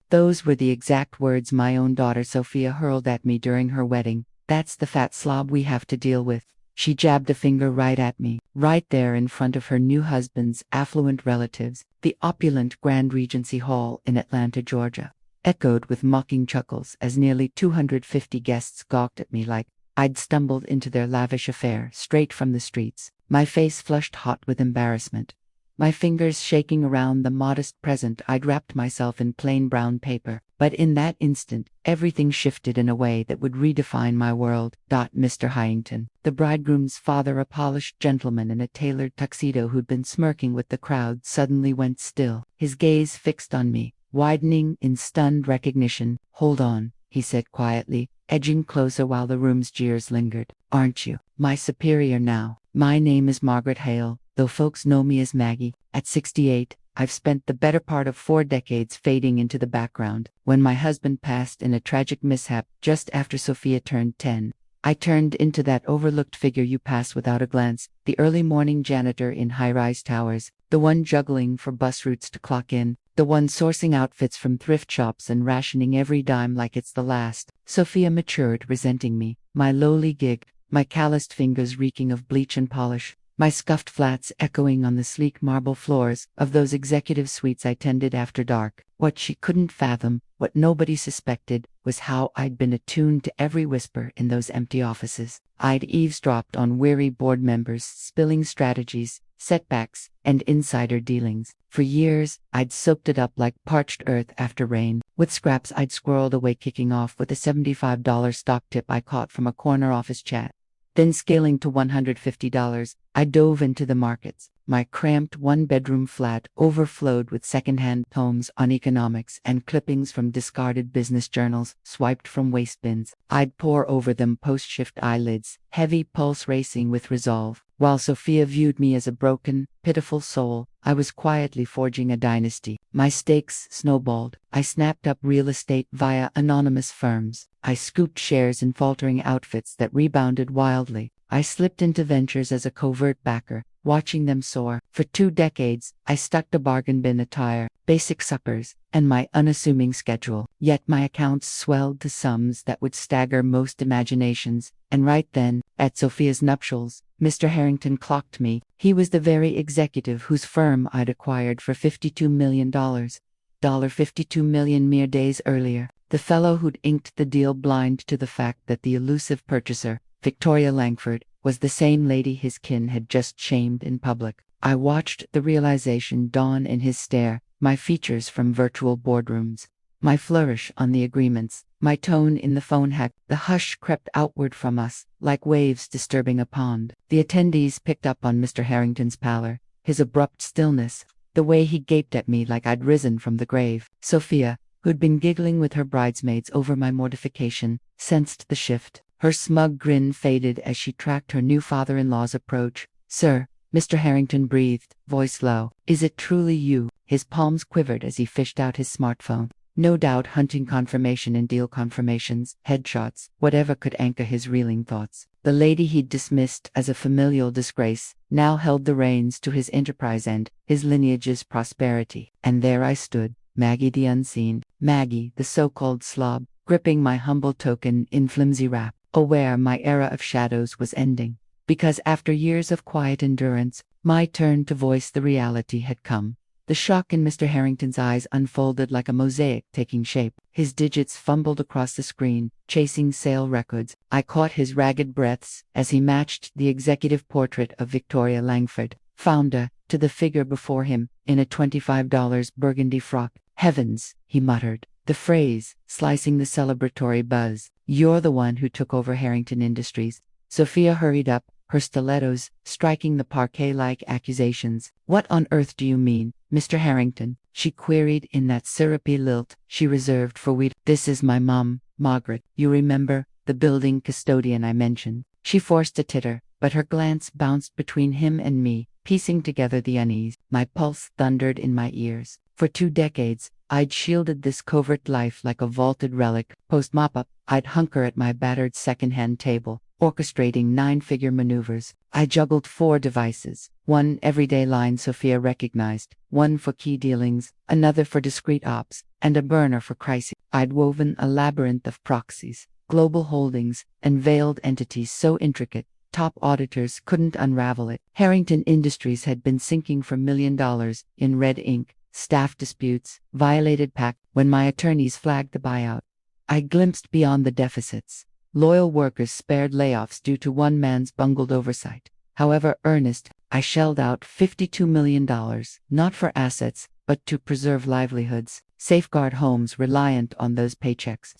Those were the exact words my own daughter Sophia hurled at me during her wedding. That's the fat slob we have to deal with. She jabbed a finger right at me, right there in front of her new husband's affluent relatives. The opulent Grand Regency Hall in Atlanta, Georgia, echoed with mocking chuckles as nearly 250 guests gawked at me like I'd stumbled into their lavish affair straight from the streets. My face flushed hot with embarrassment, my fingers shaking around the modest present I'd wrapped myself in plain brown paper. But in that instant, everything shifted in a way that would redefine my world. Mr. Hyington, the bridegroom's father, a polished gentleman in a tailored tuxedo who'd been smirking with the crowd, suddenly went still, his gaze fixed on me, widening in stunned recognition. "Hold on," he said quietly, edging closer while the room's jeers lingered. "Aren't you my superior now? My name is Margaret Hale, though folks know me as Maggie. At 68, I've spent the better part of 4 decades fading into the background. When my husband passed in a tragic mishap just after Sophia turned 10, I turned into that overlooked figure you pass without a glance, the early morning janitor in high-rise towers, the one juggling for bus routes to clock in, the one sourcing outfits from thrift shops and rationing every dime like it's the last." Sophia matured, resenting me, my lowly gig, my calloused fingers reeking of bleach and polish, my scuffed flats echoing on the sleek marble floors of those executive suites I tended after dark. What she couldn't fathom, what nobody suspected, was how I'd been attuned to every whisper in those empty offices. I'd eavesdropped on weary board members spilling strategies, setbacks, and insider dealings. For years, I'd soaked it up like parched earth after rain, with scraps I'd squirreled away, kicking off with a $75 stock tip I caught from a corner office chat. Then, scaling to $150, I dove into the markets. My cramped one-bedroom flat overflowed with second-hand tomes on economics and clippings from discarded business journals swiped from waste bins. I'd pore over them post-shift eyelids, heavy pulse racing with resolve. While Sophia viewed me as a broken, pitiful soul, I was quietly forging a dynasty. My stakes snowballed. I snapped up real estate via anonymous firms. I scooped shares in faltering outfits that rebounded wildly. I slipped into ventures as a covert backer, watching them soar. For 2 decades, I stuck to bargain bin attire, basic suppers, and my unassuming schedule. Yet my accounts swelled to sums that would stagger most imaginations. And right then, at Sophia's nuptials, Mr. Harrington clocked me. He was the very executive whose firm I'd acquired for $52 million. $52 million mere days earlier. The fellow who'd inked the deal blind to the fact that the elusive purchaser, Victoria Langford, was the same lady his kin had just shamed in public. I watched the realization dawn in his stare, my features from virtual boardrooms, my flourish on the agreements, my tone in the phone hack. The hush crept outward from us, like waves disturbing a pond. The attendees picked up on Mr. Harrington's pallor, his abrupt stillness, the way he gaped at me like I'd risen from the grave. Sophia, who'd been giggling with her bridesmaids over my mortification, sensed the shift. Her smug grin faded as she tracked her new father-in-law's approach. "Sir," Mr. Harrington breathed, voice low. "Is it truly you?" His palms quivered as he fished out his smartphone. No doubt hunting confirmation in deal confirmations, headshots, whatever could anchor his reeling thoughts. The lady he'd dismissed as a familial disgrace now held the reins to his enterprise and his lineage's prosperity. And there I stood, Maggie the unseen, Maggie the so-called slob, gripping my humble token in flimsy wrap, aware my era of shadows was ending. Because after years of quiet endurance, my turn to voice the reality had come. The shock in Mr. Harrington's eyes unfolded like a mosaic taking shape. His digits fumbled across the screen, chasing sale records. I caught his ragged breaths as he matched the executive portrait of Victoria Langford, founder, to the figure before him, in a $25 burgundy frock. "Heavens," he muttered, the phrase slicing the celebratory buzz. "You're the one who took over Harrington Industries." Sophia hurried up, her stilettos striking the parquet-like accusations. "What on earth do you mean, Mr. Harrington?" she queried in that syrupy lilt she reserved for we. "This is my mom, Margaret. You remember, the building custodian I mentioned?" She forced a titter, but her glance bounced between him and me, piecing together the unease. My pulse thundered in my ears. For 2 decades, I'd shielded this covert life like a vaulted relic. Post-mop-up, I'd hunker at my battered second-hand table, orchestrating 9-figure maneuvers. I juggled 4 devices. One everyday line Sophia recognized, one for key dealings, another for discreet ops, and a burner for crises. I'd woven a labyrinth of proxies, global holdings, and veiled entities so intricate, top auditors couldn't unravel it. Harrington Industries had been sinking for $1 million in red ink, staff disputes, violated pact. When my attorneys flagged the buyout, I glimpsed beyond the deficits. Loyal workers spared layoffs due to one man's bungled oversight. However earnest, I shelled out $52 million, not for assets, but to preserve livelihoods, safeguard homes reliant on those paychecks.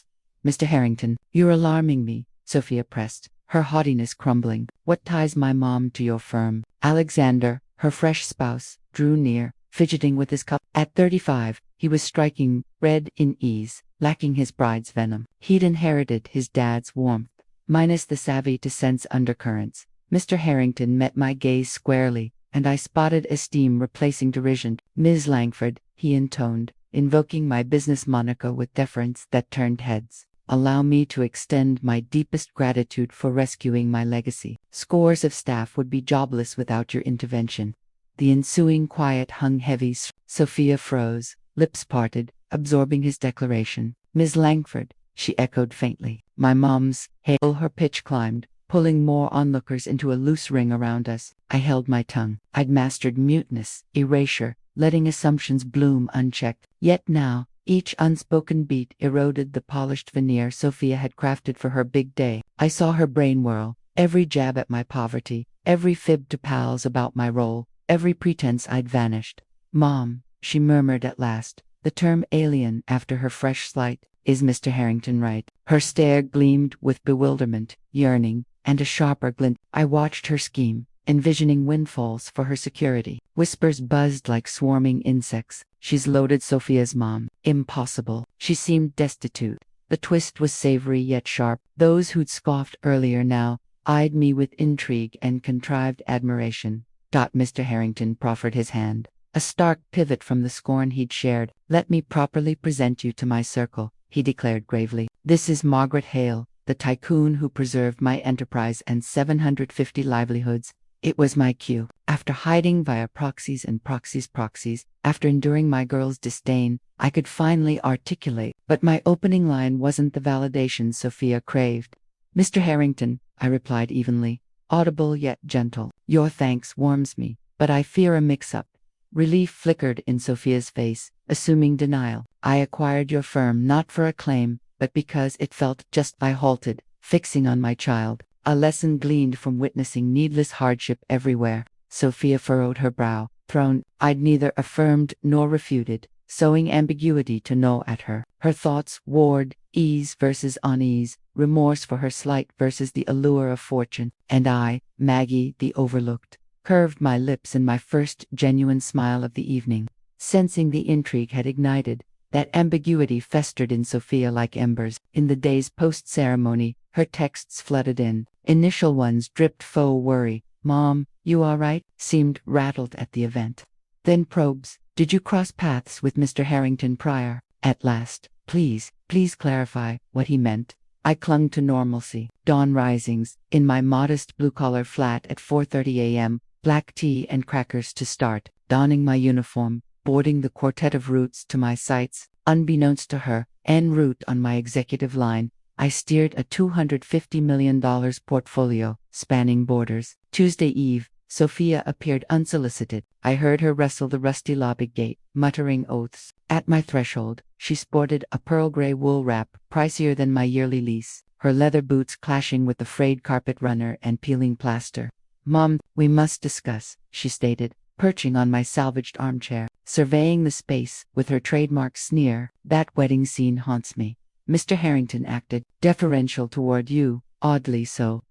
Mr. Harrington, you're alarming me, Sophia pressed, her haughtiness crumbling. What ties my mom to your firm? Alexander, her fresh spouse, drew near, fidgeting with his cup. At 35, he was striking red in ease, lacking his bride's venom. He'd inherited his dad's warmth, minus the savvy to sense undercurrents. Mr. Harrington met my gaze squarely, and I spotted esteem replacing derision. Ms. Langford, he intoned, invoking my business moniker with deference that turned heads. Allow me to extend my deepest gratitude for rescuing my legacy. Scores of staff would be jobless without your intervention. The ensuing quiet hung heavy. Sophia froze, lips parted, absorbing his declaration. Ms. Langford, she echoed faintly. My mom's hail. Her pitch climbed, pulling more onlookers into a loose ring around us. I held my tongue. I'd mastered muteness, erasure, letting assumptions bloom unchecked. Yet now, each unspoken beat eroded the polished veneer Sophia had crafted for her big day. I saw her brain whirl, every jab at my poverty, every fib to pals about my role, every pretense I'd vanished. Mom, she murmured at last, the term alien after her fresh slight. Is Mr. Harrington right? Her stare gleamed with bewilderment, yearning, and a sharper glint. I watched her scheme, envisioning windfalls for her security. Whispers buzzed like swarming insects. She's loaded Sophia's mom. Impossible. She seemed destitute. The twist was savory yet sharp. Those who'd scoffed earlier now eyed me with intrigue and contrived admiration. Mr. Harrington proffered his hand, a stark pivot from the scorn he'd shared. Let me properly present you to my circle, he declared gravely. This is Margaret Hale, the tycoon who preserved my enterprise and 750 livelihoods. It was my cue. After hiding via proxies and proxies, after enduring my girl's disdain, I could finally articulate. But my opening line wasn't the validation Sophia craved. Mr. Harrington, I replied evenly, audible yet gentle. Your thanks warms me, but I fear a mix-up. Relief flickered in Sophia's face, assuming denial. I acquired your firm not for acclaim, but because it felt just. I halted, fixing on my child, a lesson gleaned from witnessing needless hardship everywhere. Sophia furrowed her brow, thrown. I'd neither affirmed nor refuted, sowing ambiguity to gnaw at her. Her thoughts warred, ease versus unease, remorse for her slight versus the allure of fortune. And I, Maggie the overlooked, curved my lips in my first genuine smile of the evening. Sensing the intrigue had ignited, that ambiguity festered in Sophia like embers. In the days post-ceremony, her texts flooded in. Initial ones dripped faux worry. Mom, you all right? Seemed rattled at the event. Then probes. Did you cross paths with Mr. Harrington prior? At last. Please clarify what he meant. I clung to normalcy. Dawn risings, in my modest blue-collar flat at 4:30 a.m., black tea and crackers to start, donning my uniform, boarding the quartet of routes to my sites. Unbeknownst to her, en route on my executive line, I steered a $250 million portfolio, spanning borders. Tuesday eve, Sophia appeared unsolicited. I heard her wrestle the rusty lobby gate, muttering oaths. At my threshold, she sported a pearl gray wool wrap, pricier than my yearly lease, her leather boots clashing with the frayed carpet runner and peeling plaster. Mom, we must discuss, she stated, perching on my salvaged armchair, surveying the space with her trademark sneer. That wedding scene haunts me. Mr. Harrington acted deferential toward you, oddly so.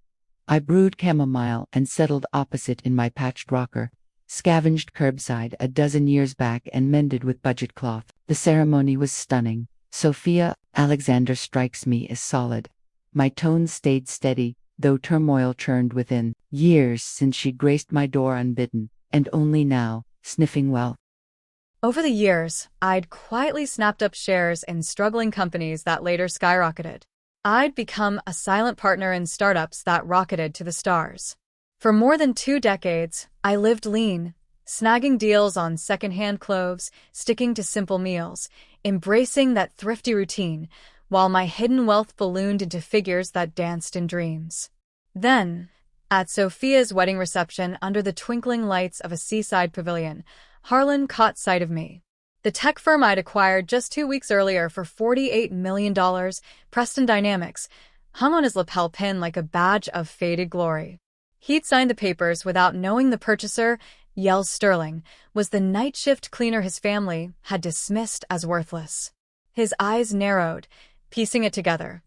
I brewed chamomile and settled opposite in my patched rocker, scavenged curbside a dozen years back and mended with budget cloth. The ceremony was stunning. Sophia Alexander strikes me as solid. My tone stayed steady, though turmoil churned within. Years since she graced my door unbidden, and only now, sniffing wealth. Over the years, I'd quietly snapped up shares in struggling companies that later skyrocketed. I'd become a silent partner in startups that rocketed to the stars. For more than 2 decades, I lived lean, snagging deals on secondhand clothes, sticking to simple meals, embracing that thrifty routine, while my hidden wealth ballooned into figures that danced in dreams. Then, at Sophia's wedding reception under the twinkling lights of a seaside pavilion, Harlan caught sight of me. The tech firm I'd acquired just 2 weeks earlier for $48 million, Preston Dynamics, hung on his lapel pin like a badge of faded glory. He'd signed the papers without knowing the purchaser, Yells Sterling, was the night shift cleaner his family had dismissed as worthless. His eyes narrowed, piecing it together.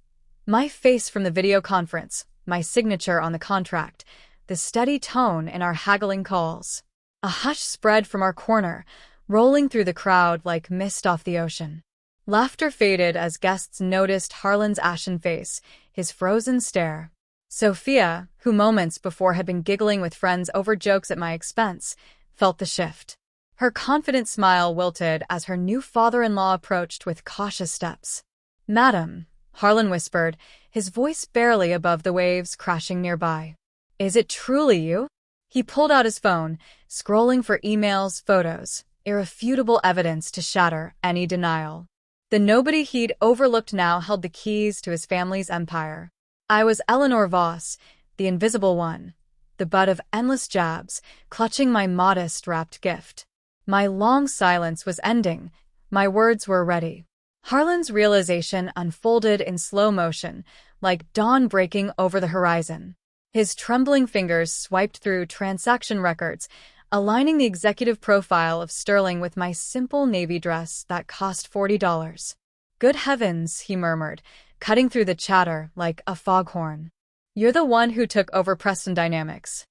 My face from the video conference, my signature on the contract, the steady tone in our haggling calls. A hush spread from our corner, rolling through the crowd like mist off the ocean. Laughter faded as guests noticed Harlan's ashen face, his frozen stare. Sophia, who moments before had been giggling with friends over jokes at my expense, felt the shift. Her confident smile wilted as her new father-in-law approached with cautious steps. "Madam," Harlan whispered, his voice barely above the waves crashing nearby. "Is it truly you?" He pulled out his phone, scrolling for emails, photos, irrefutable evidence to shatter any denial. The nobody he'd overlooked now held the keys to his family's empire. I was Eleanor Voss, the invisible one, the butt of endless jabs, clutching my modest wrapped gift. My long silence was ending. My words were ready. Harlan's realization unfolded in slow motion, like dawn breaking over the horizon. His trembling fingers swiped through transaction records, aligning the executive profile of Sterling with my simple navy dress that cost $40. "Good heavens," he murmured, cutting through the chatter like a foghorn. "You're the one who took over Preston Dynamics."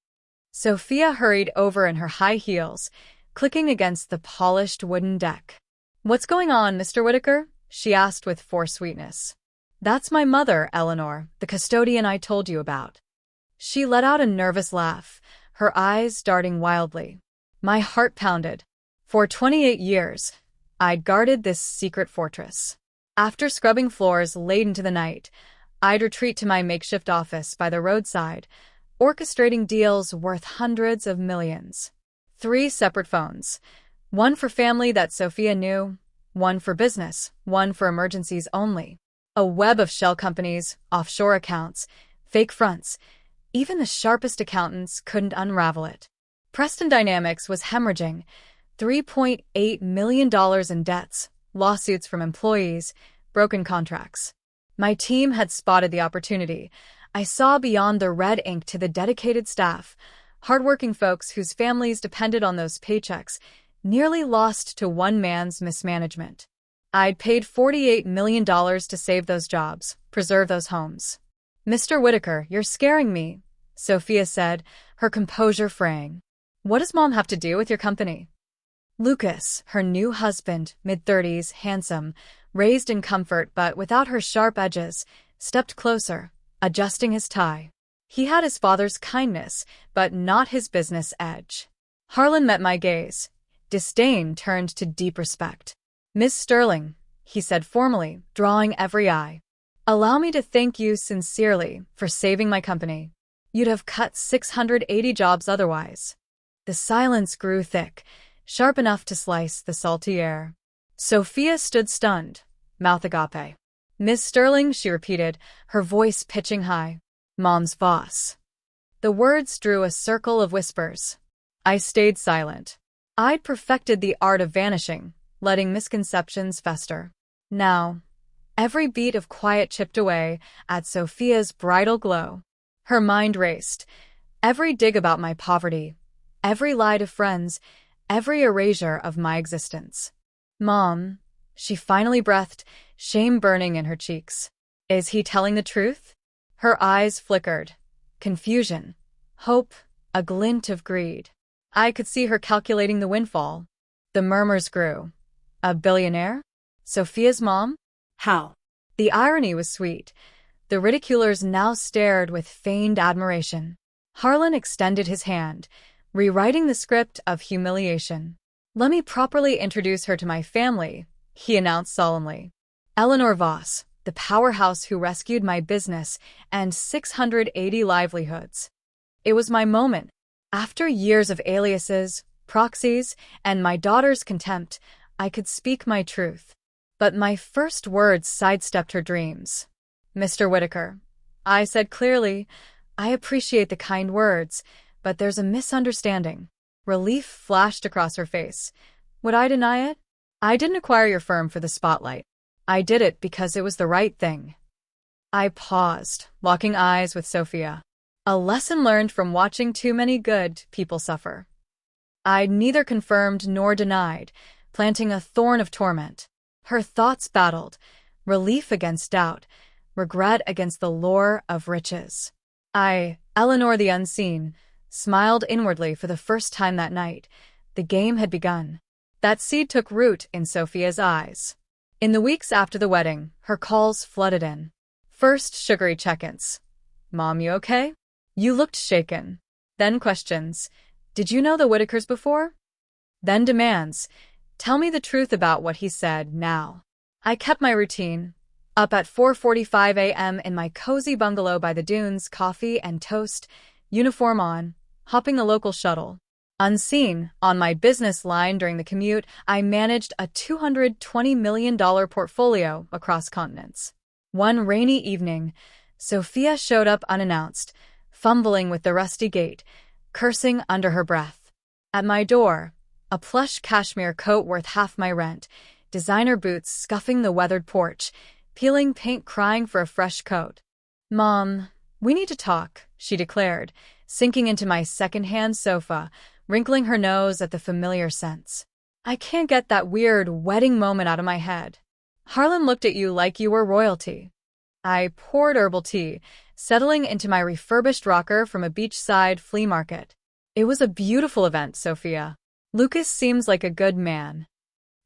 Sophia hurried over in her high heels, clicking against the polished wooden deck. "What's going on, Mr. Whitaker?" she asked with forced sweetness. "That's my mother, Eleanor, the custodian I told you about." She let out a nervous laugh, her eyes darting wildly. My heart pounded. For 28 years, I'd guarded this secret fortress. After scrubbing floors late into the night, I'd retreat to my makeshift office by the roadside, orchestrating deals worth hundreds of millions. 3 separate phones. One for family that Sophia knew, one for business, one for emergencies only. A web of shell companies, offshore accounts, fake fronts. Even the sharpest accountants couldn't unravel it. Preston Dynamics was hemorrhaging, $3.8 million in debts, lawsuits from employees, broken contracts. My team had spotted the opportunity. I saw beyond the red ink to the dedicated staff, hardworking folks whose families depended on those paychecks, nearly lost to one man's mismanagement. I'd paid $48 million to save those jobs, preserve those homes. "Mr. Whitaker, you're scaring me," Sophia said, her composure fraying. "What does Mom have to do with your company?" Lucas, her new husband, mid-30s, handsome, raised in comfort but without her sharp edges, stepped closer, adjusting his tie. He had his father's kindness, but not his business edge. Harlan met my gaze. Disdain turned to deep respect. "Miss Sterling," he said formally, drawing every eye. "Allow me to thank you sincerely for saving my company. You'd have cut 680 jobs otherwise." The silence grew thick, sharp enough to slice the salty air. Sophia stood stunned, mouth agape. "Miss Sterling," she repeated, her voice pitching high. "Mom's boss." The words drew a circle of whispers. I stayed silent. I'd perfected the art of vanishing, letting misconceptions fester. Now, every beat of quiet chipped away at Sophia's bridal glow. Her mind raced. Every dig about my poverty, every lie to friends, every erasure of my existence. "Mom," she finally breathed, shame burning in her cheeks. "Is he telling the truth?" Her eyes flickered. Confusion, hope, a glint of greed. I could see her calculating the windfall. The murmurs grew. A billionaire? Sophia's mom? How? The irony was sweet. The ridiculers now stared with feigned admiration. Harlan extended his hand, rewriting the script of humiliation. "Let me properly introduce her to my family," he announced solemnly. "Eleanor Voss, the powerhouse who rescued my business and 680 livelihoods." It was my moment. After years of aliases, proxies, and my daughter's contempt, I could speak my truth. But my first words sidestepped her dreams. "Mr. Whitaker," I said clearly, "I appreciate the kind words, but there's a misunderstanding." Relief flashed across her face. Would I deny it? "I didn't acquire your firm for the spotlight. I did it because it was the right thing." I paused, locking eyes with Sophia. A lesson learned from watching too many good people suffer. I neither confirmed nor denied, planting a thorn of torment. Her thoughts battled, relief against doubt, regret against the lure of riches. I, Eleanor the Unseen, smiled inwardly for the first time that night. The game had begun. That seed took root in Sophia's eyes. In the weeks after the wedding, her calls flooded in. First, sugary check-ins. "Mom, you okay? You looked shaken." Then questions. "Did you know the Whitakers before?" Then demands. "Tell me the truth about what he said now." I kept my routine. Up at 4:45 a.m. in my cozy bungalow by the dunes, coffee and toast, uniform on, hopping the local shuttle. Unseen, on my business line during the commute, I managed a $220 million portfolio across continents. One rainy evening, Sophia showed up unannounced, fumbling with the rusty gate, cursing under her breath. At my door, a plush cashmere coat worth half my rent, designer boots scuffing the weathered porch, peeling paint crying for a fresh coat. "Mom, we need to talk," she declared, sinking into my second-hand sofa, wrinkling her nose at the familiar scents. "I can't get that weird wedding moment out of my head. Harlan looked at you like you were royalty." I poured herbal tea, settling into my refurbished rocker from a beachside flea market. "It was a beautiful event, Sophia. Lucas seems like a good man."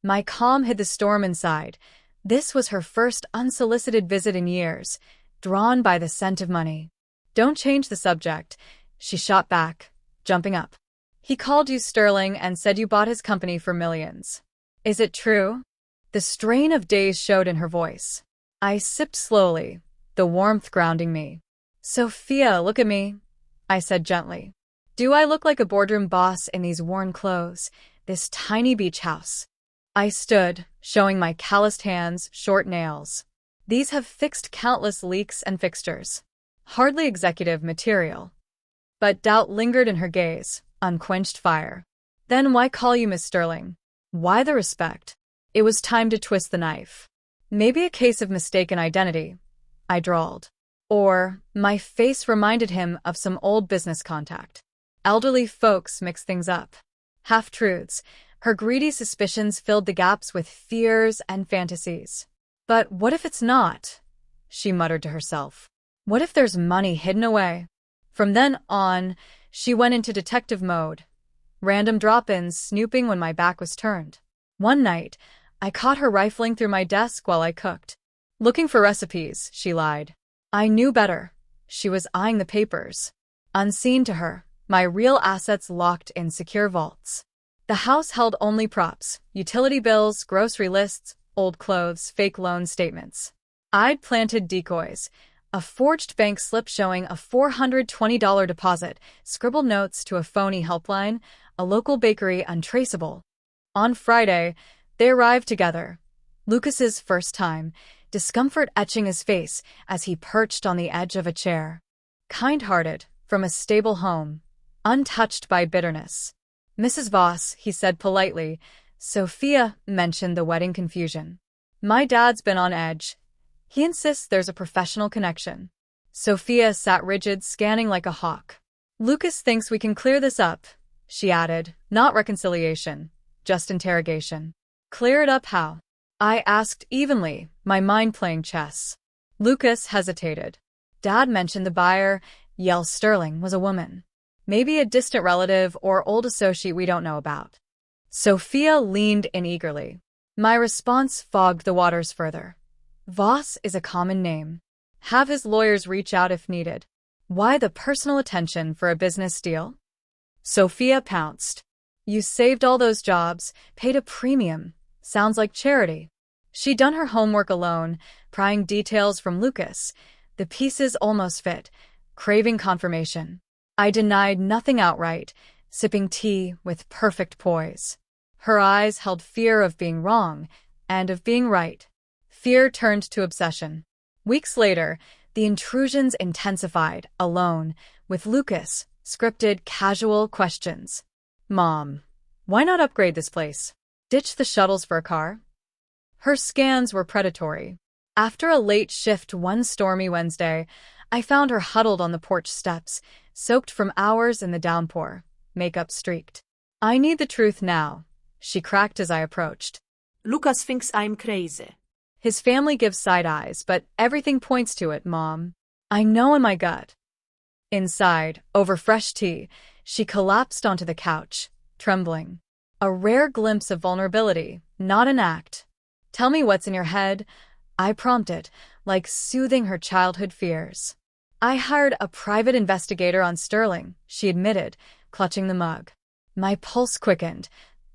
My calm hid the storm inside. This was her first unsolicited visit in years, drawn by the scent of money. "Don't change the subject," she shot back, jumping up. "He called you Sterling and said you bought his company for millions. Is it true?" The strain of days showed in her voice. I sipped slowly, the warmth grounding me. "Sophia, look at me," I said gently. "Do I look like a boardroom boss in these worn clothes, this tiny beach house?" I stood, showing my calloused hands, short nails. "These have fixed countless leaks and fixtures. Hardly executive material." But doubt lingered in her gaze, unquenched fire. "Then why call you Miss Sterling? Why the respect?" It was time to twist the knife. "Maybe a case of mistaken identity," I drawled. Or, my face reminded him of some old business contact. Elderly folks mix things up. Half-truths. Her greedy suspicions filled the gaps with fears and fantasies. "But what if it's not?" she muttered to herself. "What if there's money hidden away?" From then on, she went into detective mode. Random drop-ins snooping when my back was turned. One night, I caught her rifling through my desk while I cooked. "Looking for recipes," she lied. I knew better. She was eyeing the papers. Unseen to her, my real assets locked in secure vaults. The house held only props, utility bills, grocery lists, old clothes, fake loan statements. I'd planted decoys, a forged bank slip showing a $420 deposit, scribbled notes to a phony helpline, a local bakery untraceable. On Friday, they arrived together. Lucas's first time, discomfort etching his face as he perched on the edge of a chair. Kind-hearted, from a stable home, untouched by bitterness. "Mrs. Voss," he said politely. Sophia mentioned the wedding confusion. "My dad's been on edge. He insists there's a professional connection." Sophia sat rigid, scanning like a hawk. "Lucas thinks we can clear this up," she added. "Not reconciliation, just interrogation." "Clear it up how?" I asked evenly, my mind playing chess. Lucas hesitated. "Dad mentioned the buyer, Yell Sterling, was a woman. Maybe a distant relative or old associate we don't know about." Sophia leaned in eagerly. My response fogged the waters further. Voss is a common name. Have his lawyers reach out if needed. Why the personal attention for a business deal? Sophia pounced. "You saved all those jobs, paid a premium. Sounds like charity." She'd done her homework alone, prying details from Lucas. The pieces almost fit, craving confirmation. I denied nothing outright, sipping tea with perfect poise. Her eyes held fear of being wrong and of being right. Fear turned to obsession. Weeks later, the intrusions intensified, alone, with Lucas, scripted, casual questions. Mom, why not upgrade this place? Ditch the shuttles for a car? Her scans were predatory. After a late shift one stormy Wednesday, I found her huddled on the porch steps, soaked from hours in the downpour, makeup streaked. I need the truth now, she cracked as I approached. Lucas thinks I'm crazy. His family gives side eyes, but everything points to it, Mom. I know in my gut. Inside, over fresh tea, she collapsed onto the couch, trembling. A rare glimpse of vulnerability, not an act. Tell me what's in your head, I prompted, like soothing her childhood fears. I hired a private investigator on Sterling, she admitted, clutching the mug. My pulse quickened.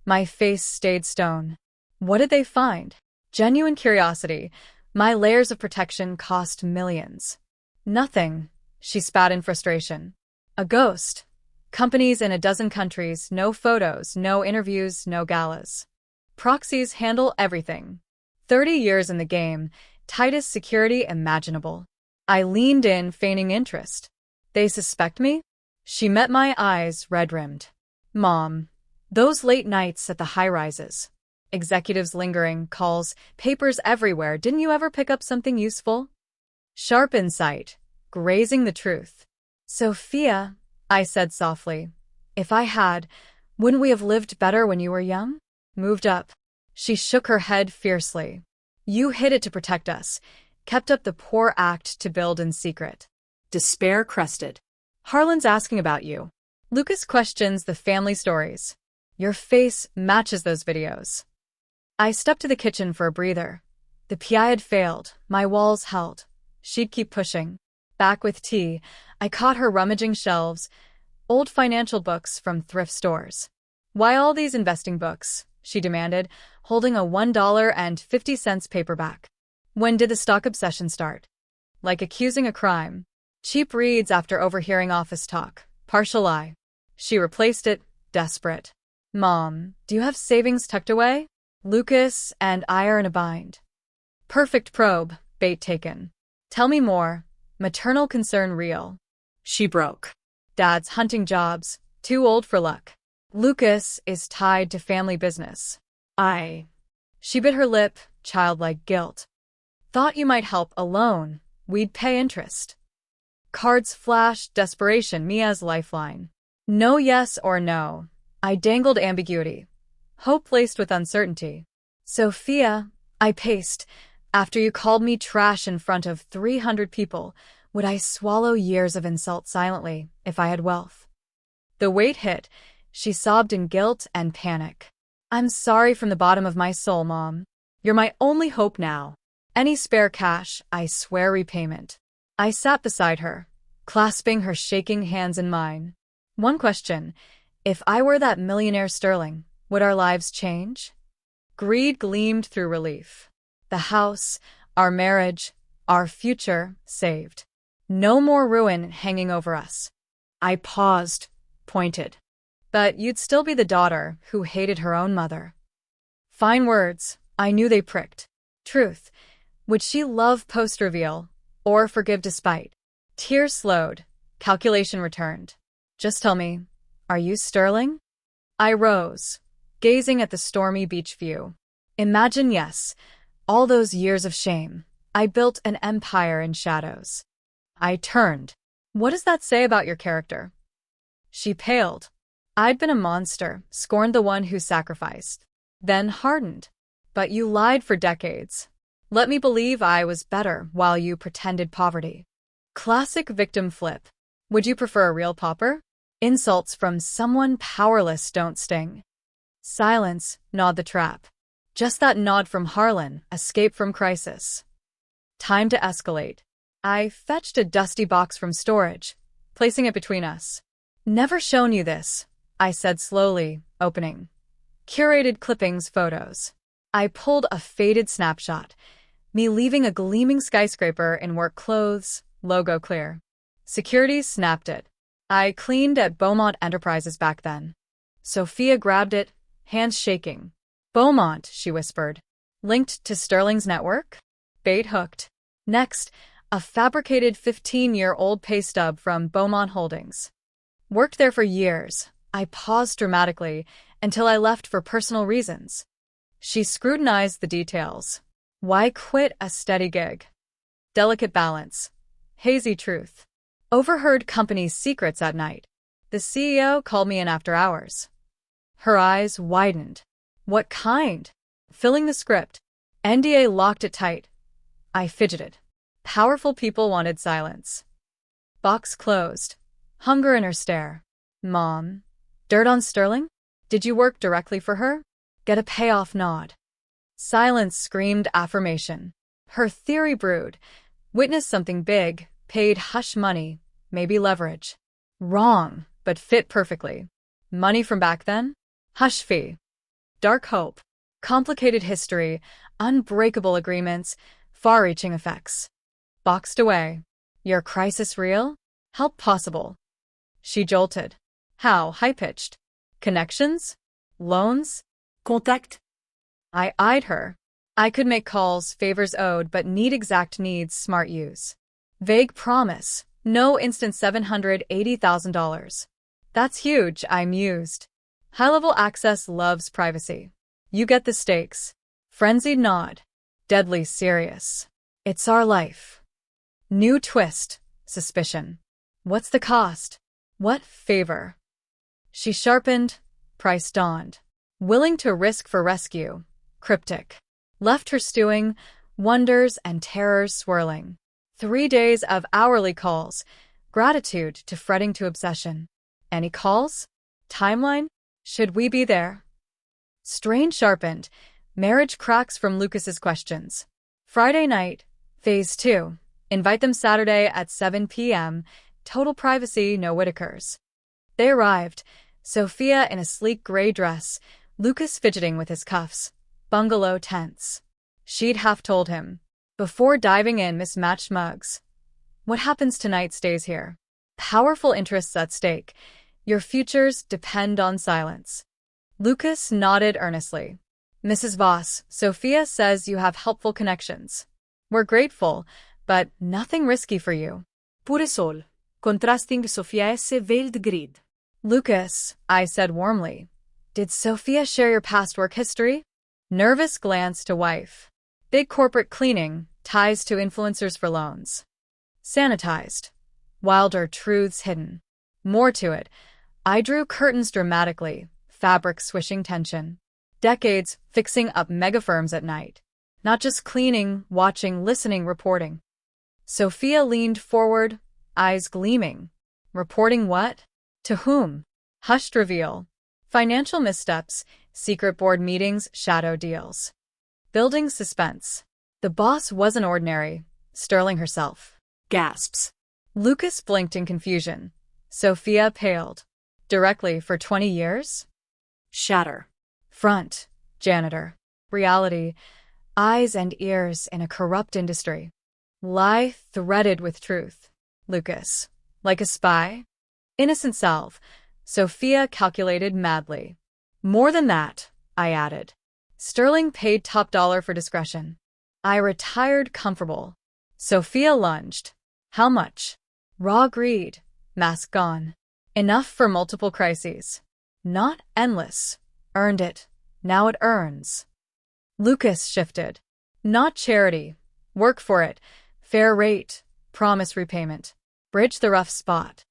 My face stayed stone. What did they find? Genuine curiosity. My layers of protection cost millions. Nothing, she spat in frustration. A ghost. Companies in a dozen countries, no photos, no interviews, no galas. Proxies handle everything. 30 years in the game, tightest security imaginable. I leaned in, feigning interest. They suspect me? She met my eyes, red-rimmed. Mom, those late nights at the high-rises. Executives lingering, calls, papers everywhere. Didn't you ever pick up something useful? Sharp insight, grazing the truth. Sophia, I said softly, if I had, wouldn't we have lived better when you were young? Moved up. She shook her head fiercely. You hid it to protect us, kept up the poor act to build in secret. Despair crested. Harlan's asking about you. Lucas questions the family stories. Your face matches those videos. I stepped to the kitchen for a breather. The PI had failed, my walls held. She'd keep pushing. Back with tea, I caught her rummaging shelves, old financial books from thrift stores. Why all these investing books? She demanded, holding a $1.50 paperback. When did the stock obsession start? Like accusing a crime. Cheap reads after overhearing office talk. Partial lie. She replaced it, desperate. Mom, do you have savings tucked away? Lucas and I are in a bind. Perfect probe, bait taken. Tell me more. Maternal concern real. She broke. Dad's hunting jobs, too old for luck. Lucas is tied to family business. She bit her lip, childlike guilt. Thought you might help alone. We'd pay interest. Cards flashed, desperation, Mia's lifeline. No yes or no. I dangled ambiguity. Hope laced with uncertainty. Sophia, I paced. After you called me trash in front of 300 people, would I swallow years of insult silently if I had wealth? The weight hit. She sobbed in guilt and panic. I'm sorry from the bottom of my soul, Mom. You're my only hope now. Any spare cash, I swear repayment. I sat beside her, clasping her shaking hands in mine. One question. If I were that millionaire Sterling, would our lives change? Greed gleamed through relief. The house, our marriage, our future saved. No more ruin hanging over us. I paused, pointed. But you'd still be the daughter who hated her own mother. Fine words, I knew they pricked. Truth, would she love post-reveal, or forgive despite? Tears slowed, calculation returned. Just tell me, are you Sterling? I rose, gazing at the stormy beach view. Imagine yes, all those years of shame. I built an empire in shadows. I turned. What does that say about your character? She paled. I'd been a monster, scorned the one who sacrificed. Then hardened. But you lied for decades. Let me believe I was better while you pretended poverty. Classic victim flip. Would you prefer a real pauper? Insults from someone powerless don't sting. Silence, gnawed the trap. Just that nod from Harlan, escape from crisis. Time to escalate. I fetched a dusty box from storage, placing it between us. Never shown you this, I said slowly, opening. Curated clippings, photos. I pulled a faded snapshot, me leaving a gleaming skyscraper in work clothes, logo clear. Security snapped it. I cleaned at Beaumont Enterprises back then. Sophia grabbed it, hands shaking. Beaumont, she whispered. Linked to Sterling's network? Bait hooked. Next, a fabricated 15-year-old pay stub from Beaumont Holdings. Worked there for years. I paused dramatically until I left for personal reasons. She scrutinized the details. Why quit a steady gig? Delicate balance. Hazy truth. Overheard company secrets at night. The CEO called me in after hours. Her eyes widened. What kind? Filling the script. NDA locked it tight. I fidgeted. Powerful people wanted silence. Box closed. Hunger in her stare. Mom. Dirt on Sterling? Did you work directly for her? Get a payoff nod. Silence screamed affirmation. Her theory brewed. Witnessed something big, paid hush money, maybe leverage. Wrong, but fit perfectly. Money from back then? Hush fee. Dark hope. Complicated history, unbreakable agreements, far-reaching effects. Boxed away. Your crisis real? How possible? She jolted. How high-pitched? Connections? Loans? Contact. I eyed her. I could make calls, favors owed, but need exact needs, smart use. Vague promise. No instant $780,000. That's huge, I mused. High-level access loves privacy. You get the stakes. Frenzied nod. Deadly serious. It's our life. New twist. Suspicion. What's the cost? What favor? She sharpened. Price dawned. Willing to risk for rescue. Cryptic. Left her stewing, wonders and terrors swirling. 3 days of hourly calls. Gratitude to fretting to obsession. Any calls? Timeline? Should we be there? Strain sharpened. Marriage cracks from Lucas's questions. Friday night. Phase 2. Invite them Saturday at 7 p.m. Total privacy, no Whitakers. They arrived. Sophia in a sleek gray dress. Lucas fidgeting with his cuffs. Bungalow tense. She'd half told him. Before diving in, mismatched mugs. What happens tonight stays here. Powerful interests at stake. Your futures depend on silence. Lucas nodded earnestly. Mrs. Voss, Sophia says you have helpful connections. We're grateful, but nothing risky for you. Pure sol. Contrasting Sophia S. veiled grid. Lucas, I said warmly. Did Sophia share your past work history? Nervous glance to wife. Big corporate cleaning, ties to influencers for loans. Sanitized. Wilder truths hidden. More to it. I drew curtains dramatically, fabric swishing tension. Decades fixing up megafirms at night. Not just cleaning, watching, listening, reporting. Sophia leaned forward, eyes gleaming. Reporting what? To whom? Hushed reveal. Financial missteps, secret board meetings, shadow deals. Building suspense. The boss wasn't ordinary. Sterling herself. Gasps. Lucas blinked in confusion. Sophia paled. Directly for 20 years? Shatter. Front. Janitor. Reality. Eyes and ears in a corrupt industry. Lie threaded with truth. Lucas. Like a spy? Innocent salve. Sophia calculated madly. More than that, I added. Sterling paid top dollar for discretion. I retired comfortable. Sophia lunged. How much? Raw greed. Mask gone. Enough for multiple crises. Not endless. Earned it. Now it earns. Lucas shifted. Not charity. Work for it. Fair rate. Promise repayment. Bridge the rough spot.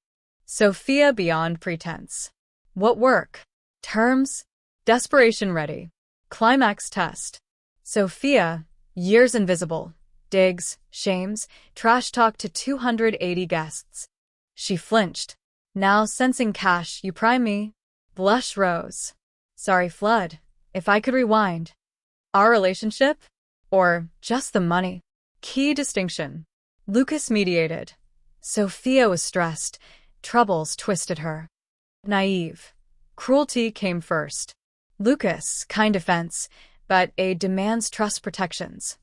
Sophia beyond pretense. What work? Terms? Desperation ready. Climax test. Sophia, years invisible. Digs, shames, trash talk to 280 guests. She flinched. Now sensing cash, you prime me. Blush rose. Sorry, Flood. If I could rewind. Our relationship? Or just the money? Key distinction. Lucas mediated. Sophia was stressed. Troubles twisted her. Naive. Cruelty came first. Lucas, kind defense, but a demands trust protections.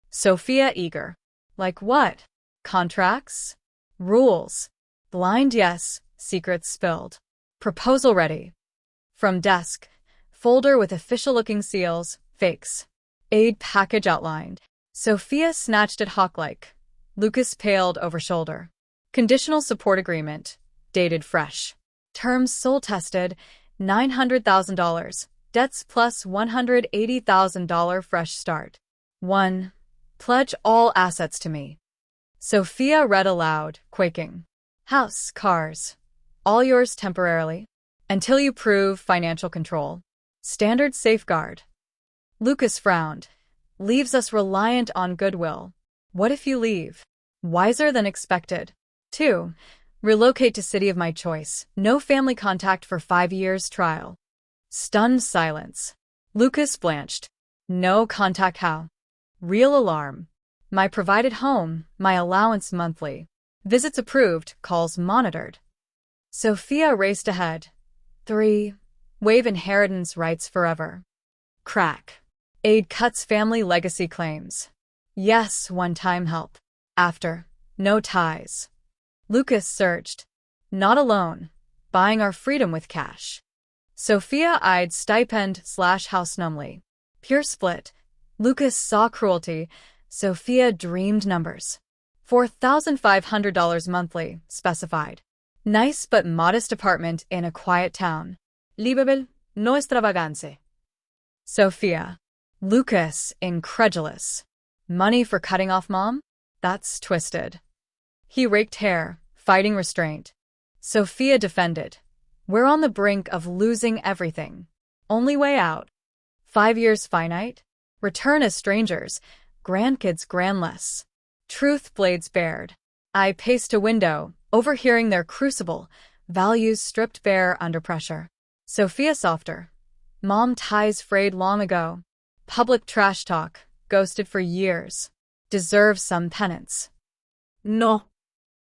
Sophia eager. Like what? Contracts? Rules. Blind yes, secrets spilled. Proposal ready. From desk, folder with official-looking seals, fakes. Aid package outlined. Sophia snatched it hawk-like. Lucas paled over shoulder. Conditional support agreement, dated fresh. Terms soul-tested, $900,000. Debts plus $180,000 fresh start. 1. Pledge all assets to me. Sophia read aloud, quaking. House, cars. All yours temporarily. Until you prove financial control. Standard safeguard. Lucas frowned. Leaves us reliant on goodwill. What if you leave? Wiser than expected. 2. Relocate to city of my choice. No family contact for 5 years trial. Stunned silence. Lucas blanched. No contact how? Real alarm. My provided home, my allowance monthly. Visits approved, calls monitored. Sophia raced ahead. 3. Waive inheritance rights forever. Crack. Aid cuts family legacy claims. Yes, one-time help. After. No ties. Lucas surged. Not alone. Buying our freedom with cash. Sophia eyed stipend/house numbly. Pure split. Lucas saw cruelty. Sophia dreamed numbers. $4,500 monthly, specified. Nice but modest apartment in a quiet town. Livable, no extravagance. Sophia. Lucas, incredulous. Money for cutting off mom? That's twisted. He raked hair, fighting restraint. Sophia defended. We're on the brink of losing everything. Only way out. 5 years finite? Return as strangers. Grandkids grandless. Truth blades bared. I paced to window, overhearing their crucible, values stripped bare under pressure. Sophia softer. Mom ties frayed long ago. Public trash talk, ghosted for years. Deserves some penance. No.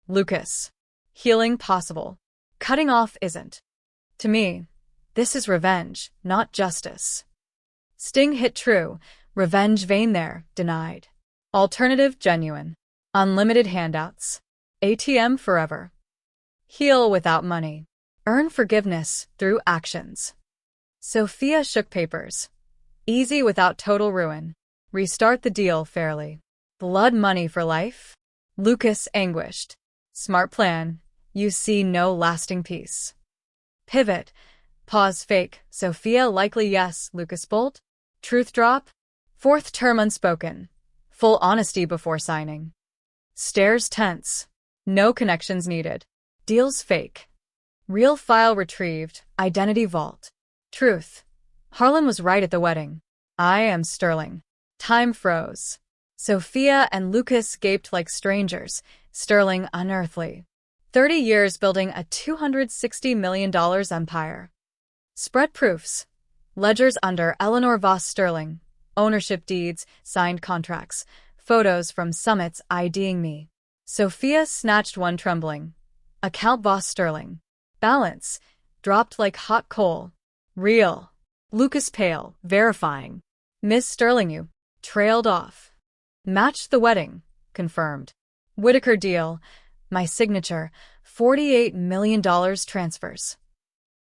Lucas. Healing possible. Cutting off isn't. To me, this is revenge, not justice. Sting hit true. Revenge vain there, denied. Alternative genuine. Unlimited handouts. ATM forever. Heal without money. Earn forgiveness through actions. Sophia shook papers. Easy without total ruin. Restart the deal fairly. Blood money for life? Lucas anguished. Smart plan. You see no lasting peace. Pivot. Pause fake. Sophia likely yes. Lucas bolt. Truth drop. 4th term unspoken. Full honesty before signing. Stares tense. No connections needed. Deals fake. Real file retrieved. Identity vault. Truth. Harlan was right at the wedding. I am Sterling. Time froze. Sophia and Lucas gaped like strangers. Sterling unearthly. 30 years building a $260 million empire. Spread proofs. Ledgers under Eleanor Voss Sterling. Ownership deeds, signed contracts. Photos from summits IDing me. Sophia snatched one trembling. Account Voss Sterling. Balance. Dropped like hot coal. Real. Lucas pale, verifying. Miss Sterling you. Trailed off. Matched the wedding. Confirmed. Whitaker deal. My signature. $48 million transfers.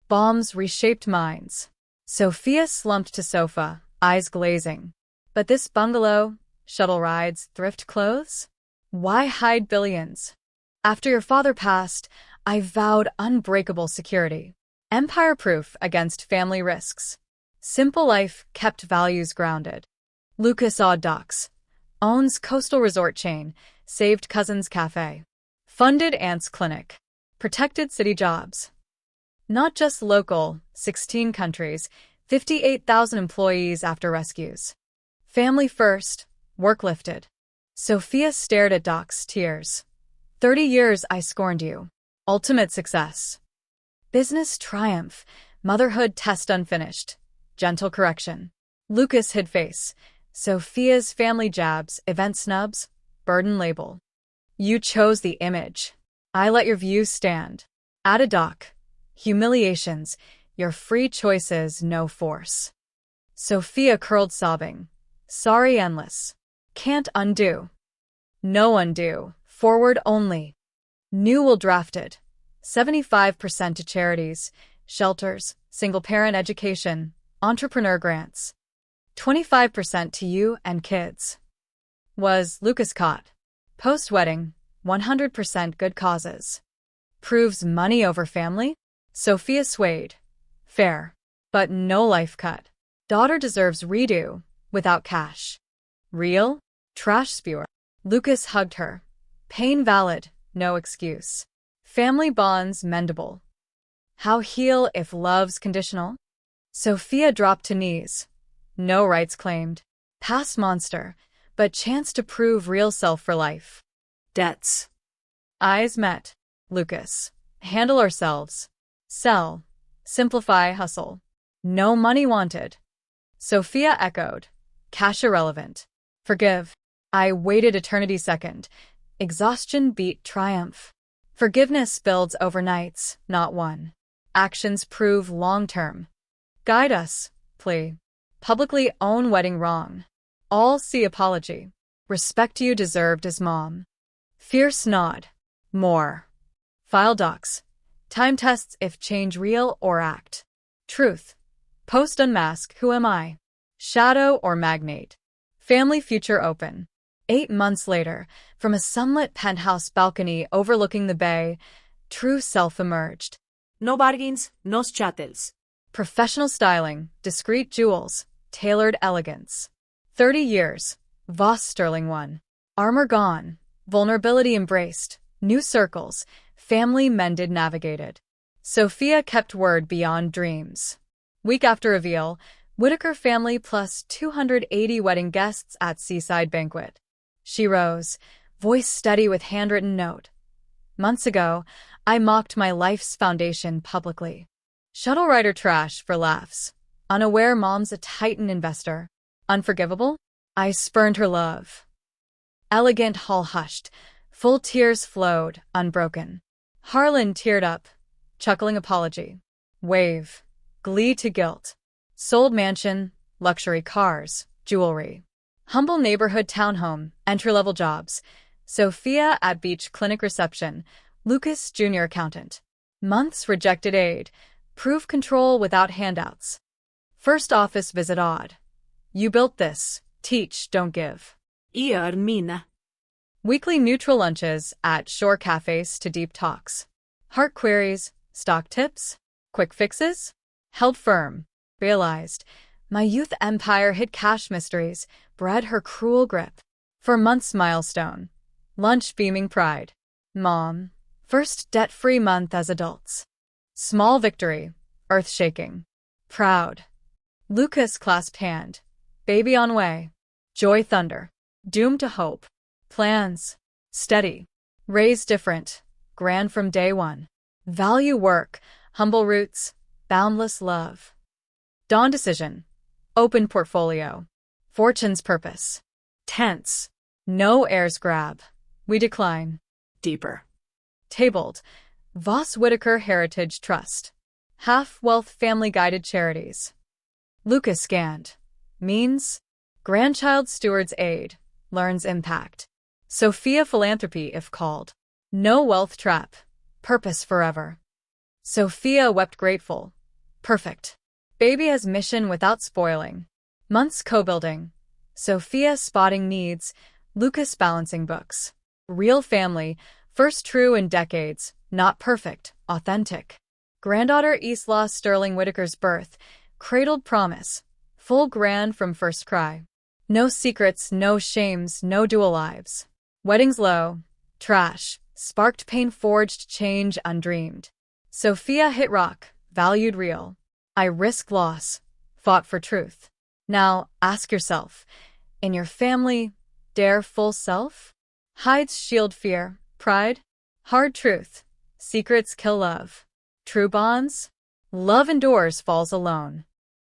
Bombs reshaped minds. Sophia slumped to sofa, eyes glazing. But this bungalow, shuttle rides, thrift clothes? Why hide billions? After your father passed, I vowed unbreakable security. Empire-proof against family risks. Simple life kept values grounded. Lucas Odd Docks. Owns coastal resort chain. Saved cousin's cafe. Funded aunt's clinic. Protected city jobs. Not just local, 16 countries, 58,000 employees after rescues. Family first, work lifted. Sophia stared at Doc's tears. 30 years I scorned you. Ultimate success. Business triumph. Motherhood test unfinished. Gentle correction. Lucas hid face. Sophia's family jabs, event snubs, burden label. You chose the image. I let your views stand. Add a doc. Humiliations. Your free choices, no force. Sophia curled sobbing. Sorry endless. Can't undo. No undo. Forward only. New will drafted. 75% to charities, shelters, single-parent education, entrepreneur grants. 25% to you and kids. Was Lucas caught? Post-wedding, 100% good causes. Proves money over family? Sophia swayed. Fair. But no life cut. Daughter deserves redo, without cash. Real? Trash spewer. Lucas hugged her. Pain valid, no excuse. Family bonds mendable. How heal if love's conditional? Sophia dropped to knees. No rights claimed. Past monster, but chance to prove real self for life. Debts. Eyes met. Lucas. Handle ourselves. Sell. Simplify hustle. No money wanted. Sophia echoed. Cash irrelevant. Forgive. I waited eternity second. Exhaustion beat triumph. Forgiveness builds over nights, not one. Actions prove long-term. Guide us, plea. Publicly own wedding wrong. All see apology. Respect you deserved as mom. Fierce nod. More. File docs. Time tests if change real or act. Truth. Post unmask who am I? Shadow or magnate? Family future open. 8 months later, from a sunlit penthouse balcony overlooking the bay, true self emerged. No bargains, no chattels. Professional styling, discreet jewels, tailored elegance. 30 years. Voss Sterling 1. Armor gone. Vulnerability embraced. New circles. Family mended navigated. Sophia kept word beyond dreams. Week after reveal, Whitaker family plus 280 wedding guests at seaside banquet. She rose, voice steady with handwritten note. Months ago, I mocked my life's foundation publicly. Shuttle rider trash for laughs. Unaware mom's a titan investor. Unforgivable? I spurned her love. Elegant hall hushed. Full tears flowed, unbroken. Harlan teared up, chuckling apology. Wave. Glee to guilt. Sold mansion, luxury cars, jewelry. Humble neighborhood townhome, entry-level jobs. Sophia at beach clinic reception. Lucas junior accountant. Months rejected aid. Prove control without handouts. First office visit odd. You built this. Teach, don't give. Mina. Weekly neutral lunches at shore cafes to deep talks. Heart queries, stock tips, quick fixes. Held firm. Realized. My youth empire hid cash mysteries, bred her cruel grip. For months milestone. Lunch beaming pride. Mom. First debt-free month as adults. Small victory. Earth-shaking. Proud. Lucas clasped hand. Baby on way. Joy thunder. Doomed to hope. Plans. Steady. Raised different. Grand from day one. Value work. Humble roots. Boundless love. Dawn decision. Open portfolio. Fortune's purpose. Tense. No heirs grab. We decline. Deeper. Tabled. Voss Whitaker Heritage Trust. Half-wealth family-guided charities. Lucas scanned. Means? Grandchild Steward's Aid. Learns impact. Sophia Philanthropy if called. No wealth trap. Purpose forever. Sophia wept grateful. Perfect. Baby has mission without spoiling. Months co-building. Sophia spotting needs. Lucas balancing books. Real family. First true in decades. Not perfect. Authentic. Granddaughter Isla Sterling Whitaker's birth. Cradled promise. Full grand from first cry. No secrets, no shames, no dual lives. Weddings low. Trash. Sparked pain forged change undreamed. Sophia hit rock. Valued real. I risked loss. Fought for truth. Now, ask yourself. In your family, dare full self? Hides shield fear. Pride? Hard truth. Secrets kill love. True bonds? Love endures falls alone.